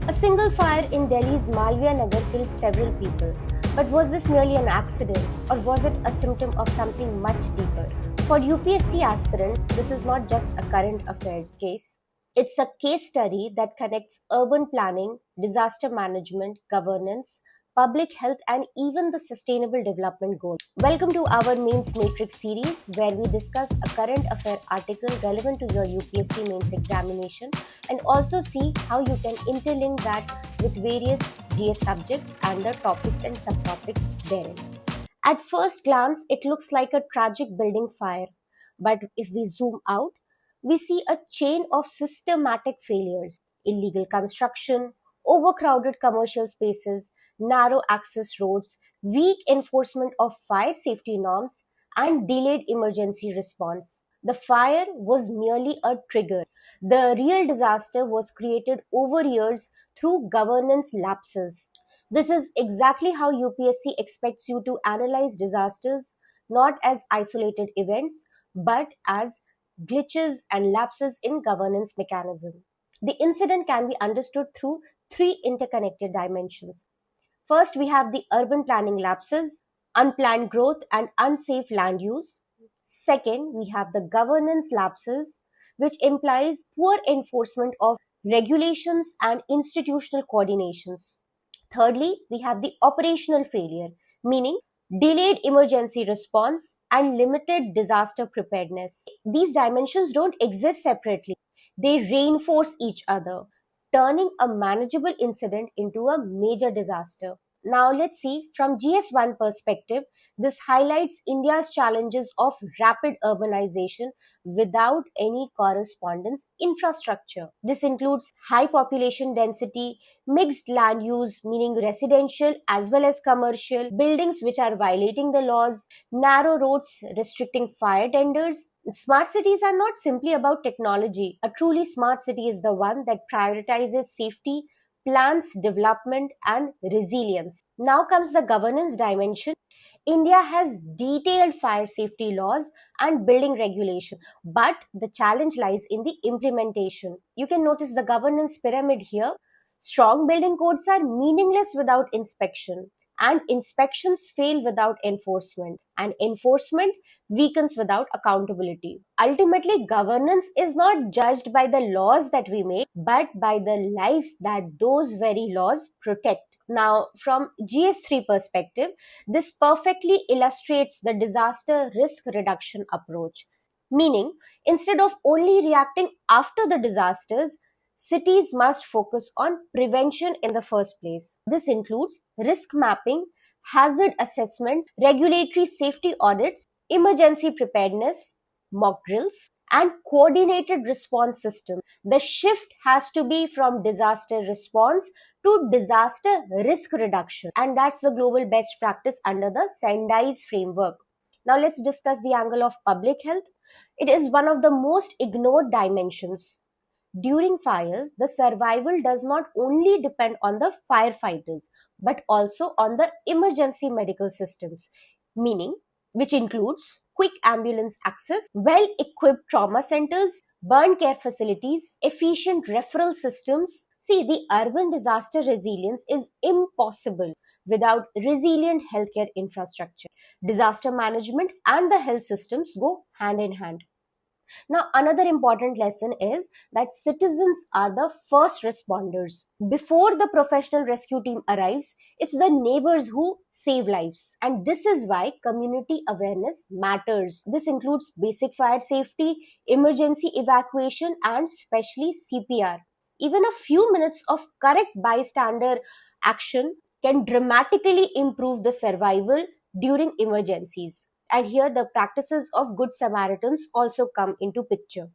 A single fire in Delhi's Malviya Nagar killed several people. But was this merely an accident, or was it a symptom of something much deeper? For UPSC aspirants, this is not just a current affairs case. It's a case study that connects urban planning, disaster management, governance, public health, and even the sustainable development goals. Welcome to our Mains Matrix series, where we discuss a current affair article relevant to your UPSC mains examination and also see how you can interlink that with various GS subjects and the topics and subtopics therein. At first glance, it looks like a tragic building fire, but if we zoom out, we see a chain of systematic failures: illegal construction, overcrowded commercial spaces, narrow access roads, weak enforcement of fire safety norms, and delayed emergency response. The fire was merely a trigger. The real disaster was created over years through governance lapses. This is exactly how UPSC expects you to analyze disasters, not as isolated events, but as glitches and lapses in governance mechanism. The incident can be understood through three interconnected dimensions. First, we have the urban planning lapses, unplanned growth, and unsafe land use. Second, we have the governance lapses, which implies poor enforcement of regulations and institutional coordinations. Thirdly, we have the operational failure, meaning delayed emergency response and limited disaster preparedness. These dimensions don't exist separately, they reinforce each other, turning a manageable incident into a major disaster. Now, let's see from GS1 perspective, this highlights India's challenges of rapid urbanization without any correspondence infrastructure. This includes high population density, mixed land use, meaning residential as well as commercial, buildings which are violating the laws, narrow roads restricting fire tenders. Smart cities are not simply about technology. A truly smart city is the one that prioritizes safety, plans development, and resilience. Now comes the governance dimension. India has detailed fire safety laws and building regulation, but the challenge lies in the implementation. You can notice the governance pyramid here. Strong building codes are meaningless without inspection, and inspections fail without enforcement, and enforcement weakens without accountability. Ultimately, governance is not judged by the laws that we make, but by the lives that those very laws protect. Now, from GS3 perspective, this perfectly illustrates the disaster risk reduction approach. Meaning, instead of only reacting after the disasters, cities must focus on prevention in the first place. This includes risk mapping, hazard assessments, regulatory safety audits, emergency preparedness, mock drills, and coordinated response system. The shift has to be from disaster response to disaster risk reduction, and that's the global best practice under the Sendai's framework. Now let's discuss the angle of public health. It is one of the most ignored dimensions. During fires, the survival does not only depend on the firefighters, but also on the emergency medical systems, meaning which includes quick ambulance access, well-equipped trauma centers, burn care facilities, efficient referral systems. See, the urban disaster resilience is impossible without resilient healthcare infrastructure. Disaster management and the health systems go hand in hand. Now, another important lesson is that citizens are the first responders. Before the professional rescue team arrives, it's the neighbors who save lives. And this is why community awareness matters. This includes basic fire safety, emergency evacuation, and especially CPR. Even a few minutes of correct bystander action can dramatically improve the survival during emergencies. And here the practices of good Samaritans also come into picture.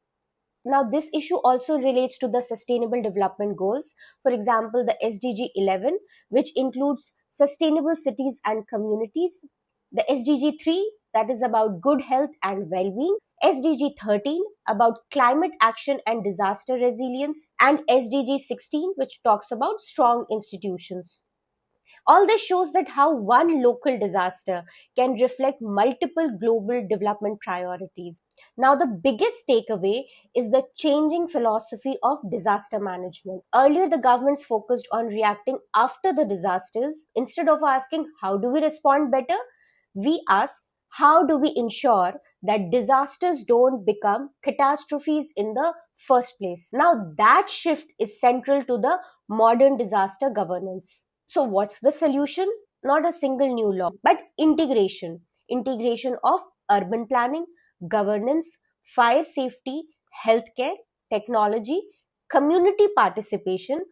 Now, this issue also relates to the Sustainable Development Goals. For example, the SDG 11, which includes sustainable cities and communities, the SDG 3, that is about good health and well being, SDG 13, about climate action and disaster resilience, and SDG 16, which talks about strong institutions. All this shows that how one local disaster can reflect multiple global development priorities. Now, the biggest takeaway is the changing philosophy of disaster management. Earlier, the governments focused on reacting after the disasters. Instead of asking, how do we respond better? We ask, how do we ensure that disasters don't become catastrophes in the first place? Now, that shift is central to the modern disaster governance. So, what's the solution? Not a single new law, but integration. Integration of urban planning, governance, fire safety, healthcare, technology, community participation,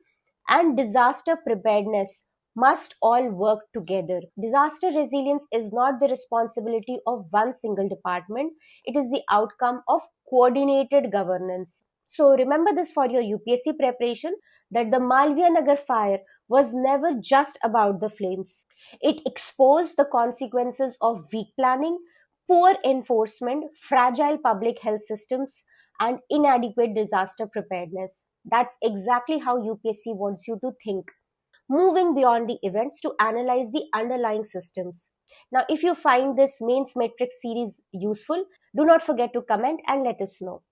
and disaster preparedness must all work together. Disaster resilience is not the responsibility of one single department, it is the outcome of coordinated governance. So remember this for your UPSC preparation, that the Malviya Nagar fire was never just about the flames. It exposed the consequences of weak planning, poor enforcement, fragile public health systems, and inadequate disaster preparedness. That's exactly how UPSC wants you to think, moving beyond the events to analyze the underlying systems. Now, if you find this mains matrix series useful, do not forget to comment and let us know.